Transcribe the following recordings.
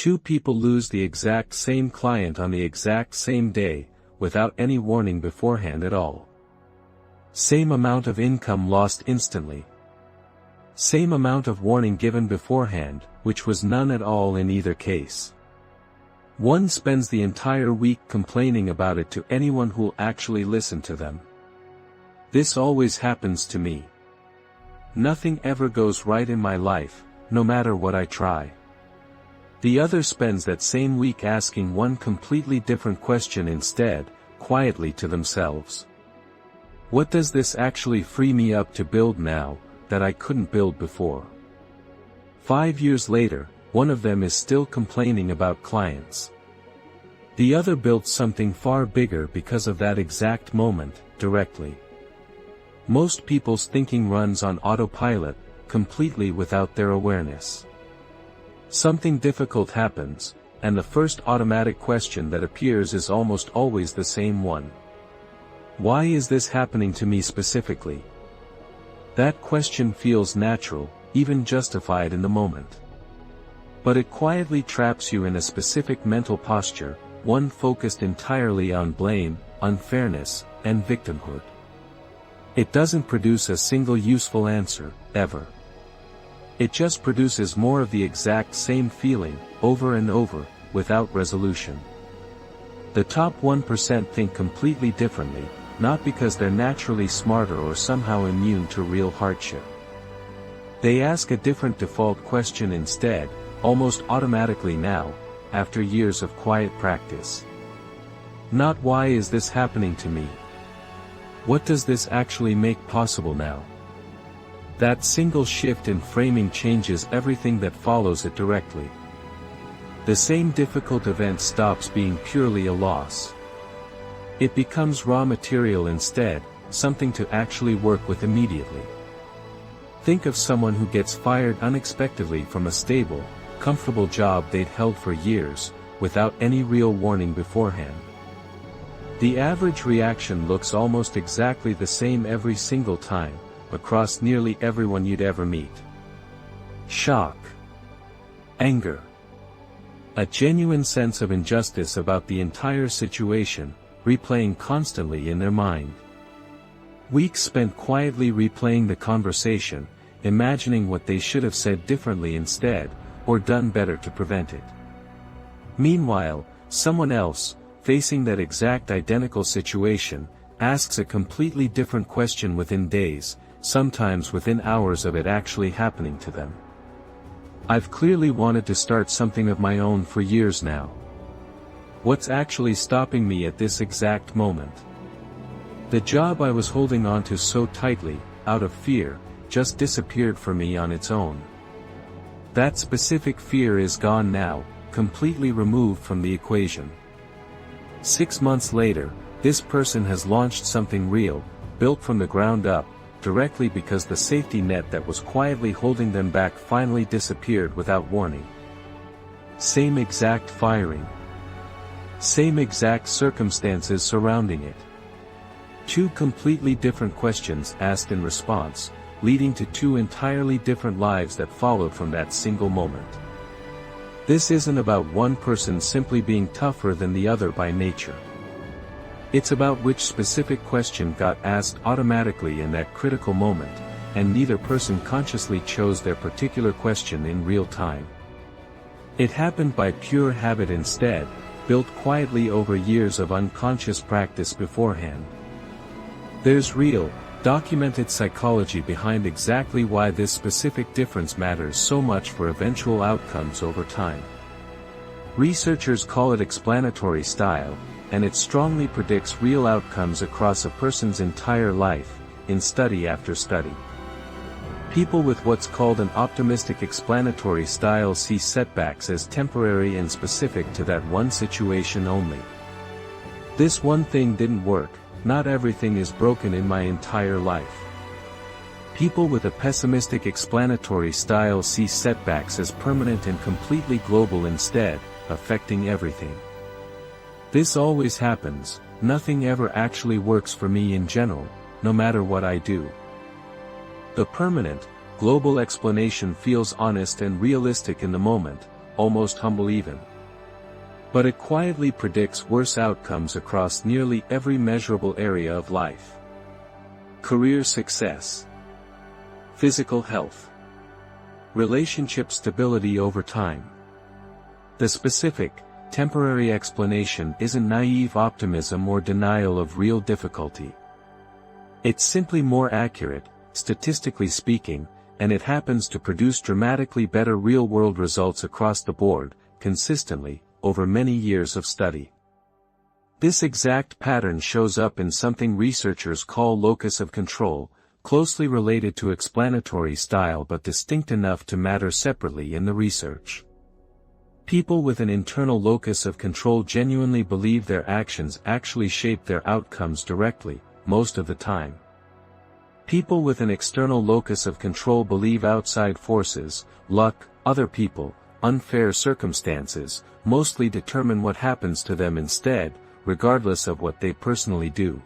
Two people lose the exact same client on the exact same day, without any warning beforehand at all. Same amount of income lost instantly. Same amount of warning given beforehand, which was none at all in either case. One spends the entire week complaining about it to anyone who'll actually listen to them. This always happens to me. Nothing ever goes right in my life, no matter what I try. The other spends that same week asking one completely different question instead, quietly to themselves. What does this actually free me up to build now, that I couldn't build before? 5 years later, one of them is still complaining about clients. The other built something far bigger because of that exact moment, directly. Most people's thinking runs on autopilot, completely without their awareness. Something difficult happens, and the first automatic question that appears is almost always the same one. Why is this happening to me specifically? That question feels natural, even justified in the moment. But it quietly traps you in a specific mental posture, one focused entirely on blame, unfairness, and victimhood. It doesn't produce a single useful answer, ever. It just produces more of the exact same feeling, over and over, without resolution. The top 1% think completely differently, not because they're naturally smarter or somehow immune to real hardship. They ask a different default question instead, almost automatically now, after years of quiet practice. Not why is this happening to me? What does this actually make possible now? That single shift in framing changes everything that follows it directly. The same difficult event stops being purely a loss. It becomes raw material instead, something to actually work with immediately. Think of someone who gets fired unexpectedly from a stable, comfortable job they'd held for years, without any real warning beforehand. The average reaction looks almost exactly the same every single time, across nearly everyone you'd ever meet. Shock. Anger. A genuine sense of injustice about the entire situation, replaying constantly in their mind. Weeks spent quietly replaying the conversation, imagining what they should have said differently instead, or done better to prevent it. Meanwhile, someone else, facing that exact identical situation, asks a completely different question within days, sometimes within hours of it actually happening to them. I've clearly wanted to start something of my own for years now. What's actually stopping me at this exact moment? The job I was holding on to so tightly, out of fear, just disappeared for me on its own. That specific fear is gone now, completely removed from the equation. 6 months later, this person has launched something real, built from the ground up, directly because the safety net that was quietly holding them back finally disappeared without warning. Same exact firing. Same exact circumstances surrounding it. Two completely different questions asked in response, leading to two entirely different lives that followed from that single moment. This isn't about one person simply being tougher than the other by nature. It's about which specific question got asked automatically in that critical moment, and neither person consciously chose their particular question in real time. It happened by pure habit instead, built quietly over years of unconscious practice beforehand. There's real, documented psychology behind exactly why this specific difference matters so much for eventual outcomes over time. Researchers call it explanatory style, and it strongly predicts real outcomes across a person's entire life, in study after study. People with what's called an optimistic explanatory style see setbacks as temporary and specific to that one situation only. This one thing didn't work, not everything is broken in my entire life. People with a pessimistic explanatory style see setbacks as permanent and completely global instead, affecting everything. This always happens, nothing ever actually works for me in general, no matter what I do. The permanent, global explanation feels honest and realistic in the moment, almost humble even. But it quietly predicts worse outcomes across nearly every measurable area of life. Career success, physical health, relationship stability over time. The specific, temporary explanation isn't naive optimism or denial of real difficulty. It's simply more accurate, statistically speaking, and it happens to produce dramatically better real-world results across the board, consistently, over many years of study. This exact pattern shows up in something researchers call locus of control, closely related to explanatory style but distinct enough to matter separately in the research. People with an internal locus of control genuinely believe their actions actually shape their outcomes directly, most of the time. People with an external locus of control believe outside forces, luck, other people, unfair circumstances, mostly determine what happens to them instead, regardless of what they personally do.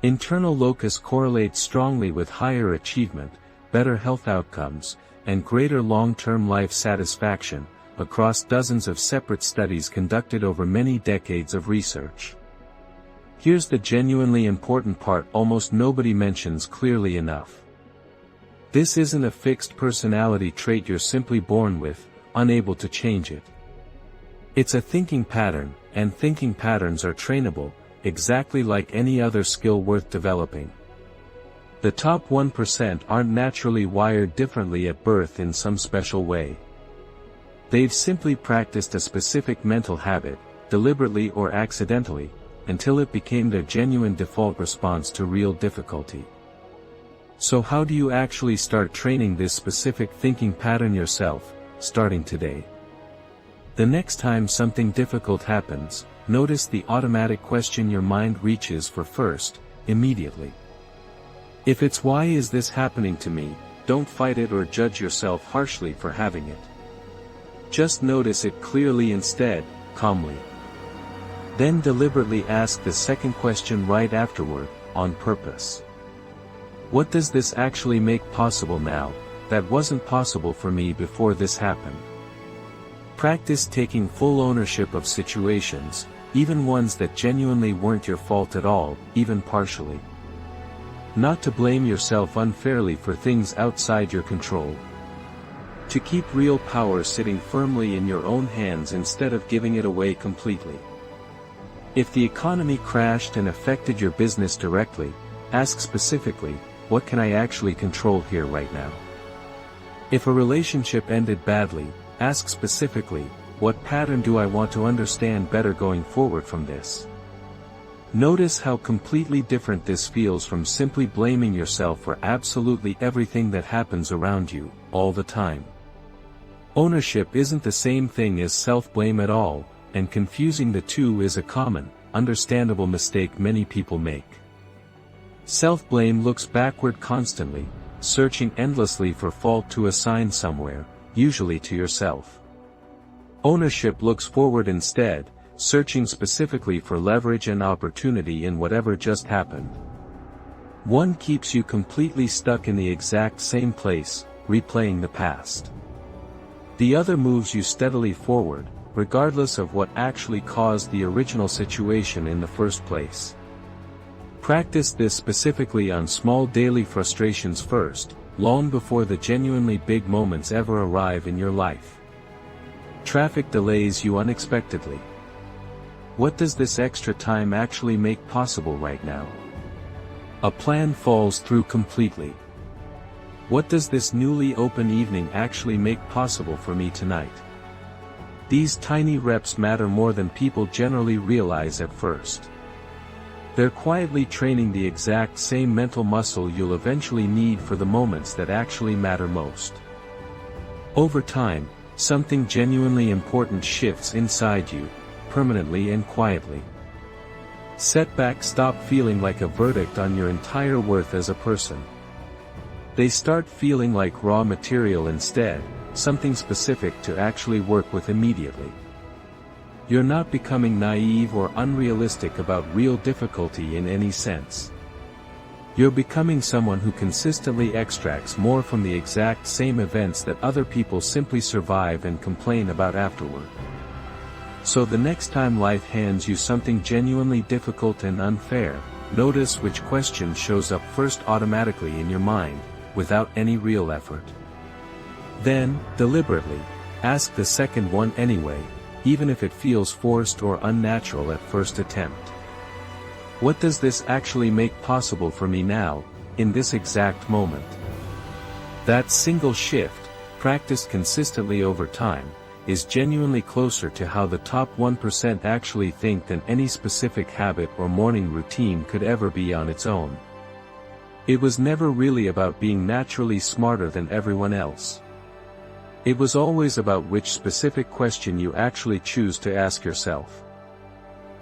Internal locus correlates strongly with higher achievement, better health outcomes, and greater long-term life satisfaction, across dozens of separate studies conducted over many decades of research. Here's the genuinely important part almost nobody mentions clearly enough. This isn't a fixed personality trait you're simply born with, unable to change it. It's a thinking pattern, and thinking patterns are trainable, exactly like any other skill worth developing. The top 1% aren't naturally wired differently at birth in some special way. They've simply practiced a specific mental habit, deliberately or accidentally, until it became their genuine default response to real difficulty. So how do you actually start training this specific thinking pattern yourself, starting today? The next time something difficult happens, notice the automatic question your mind reaches for first, immediately. If it's "why is this happening to me?" don't fight it or judge yourself harshly for having it. Just notice it clearly instead, calmly. Then deliberately ask the second question right afterward, on purpose. What does this actually make possible now, that wasn't possible for me before this happened? Practice taking full ownership of situations, even ones that genuinely weren't your fault at all, even partially. Not to blame yourself unfairly for things outside your control. To keep real power sitting firmly in your own hands instead of giving it away completely. If the economy crashed and affected your business directly, ask specifically, what can I actually control here right now? If a relationship ended badly, ask specifically, what pattern do I want to understand better going forward from this? Notice how completely different this feels from simply blaming yourself for absolutely everything that happens around you, all the time. Ownership isn't the same thing as self-blame at all, and confusing the two is a common, understandable mistake many people make. Self-blame looks backward constantly, searching endlessly for fault to assign somewhere, usually to yourself. Ownership looks forward instead, searching specifically for leverage and opportunity in whatever just happened. One keeps you completely stuck in the exact same place, replaying the past. The other moves you steadily forward, regardless of what actually caused the original situation in the first place. Practice this specifically on small daily frustrations first, long before the genuinely big moments ever arrive in your life. Traffic delays you unexpectedly. What does this extra time actually make possible right now? A plan falls through completely. What does this newly open evening actually make possible for me tonight? These tiny reps matter more than people generally realize at first. They're quietly training the exact same mental muscle you'll eventually need for the moments that actually matter most. Over time, something genuinely important shifts inside you, permanently and quietly. Setbacks stop feeling like a verdict on your entire worth as a person. They start feeling like raw material instead, something specific to actually work with immediately. You're not becoming naive or unrealistic about real difficulty in any sense. You're becoming someone who consistently extracts more from the exact same events that other people simply survive and complain about afterward. So the next time life hands you something genuinely difficult and unfair, notice which question shows up first automatically in your mind, without any real effort. Then, deliberately, ask the second one anyway, even if it feels forced or unnatural at first attempt. What does this actually make possible for me now, in this exact moment? That single shift, practiced consistently over time, is genuinely closer to how the top 1% actually think than any specific habit or morning routine could ever be on its own. It was never really about being naturally smarter than everyone else. It was always about which specific question you actually choose to ask yourself.